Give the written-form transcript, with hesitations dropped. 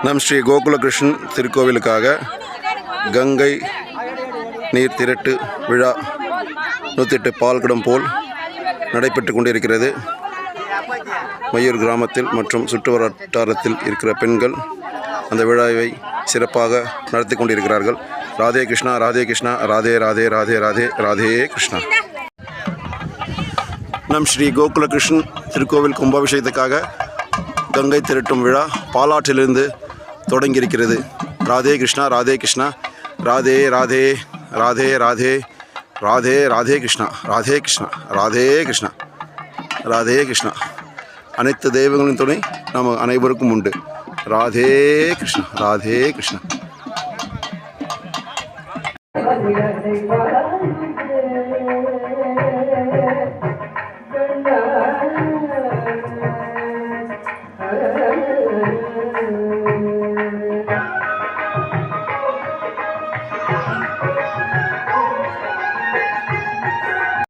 நம் ஸ்ரீ கோகுலகிருஷ்ணன் திருக்கோவிலுக்காக கங்கை நீர் திரட்டு விழா 108 பால்குடம் போல் நடைபெற்று கொண்டிருக்கிறது. மயூர் கிராமத்தில் மற்றும் சுற்றுவட்டாரத்தில் இருக்கிற பெண்கள் அந்த விழாவை சிறப்பாக நடத்தி கொண்டிருக்கிறார்கள். ராதே கிருஷ்ணா, ராதே கிருஷ்ணா, ராதே ராதே ராதே ராதே ராதே கிருஷ்ணா. நம் ஸ்ரீ கோகுலகிருஷ்ணன் திருக்கோவில் கும்பாபிஷேகத்துக்காக கங்கை திரட்டும் விழா பாலாற்றிலிருந்து தொடங்கியிருக்கிறது. ராதே கிருஷ்ணா, ராதே கிருஷ்ணா, ராதே ராதே ராதே ராதே ராதே ராதே கிருஷ்ணா, ராதே கிருஷ்ணா, ராதே கிருஷ்ணா, ராதே கிருஷ்ணா. அனைத்து தெய்வங்களின் துணை நாம் அனைவருக்கும் உண்டு. ராதே கிருஷ்ணா, ராதே கிருஷ்ணா.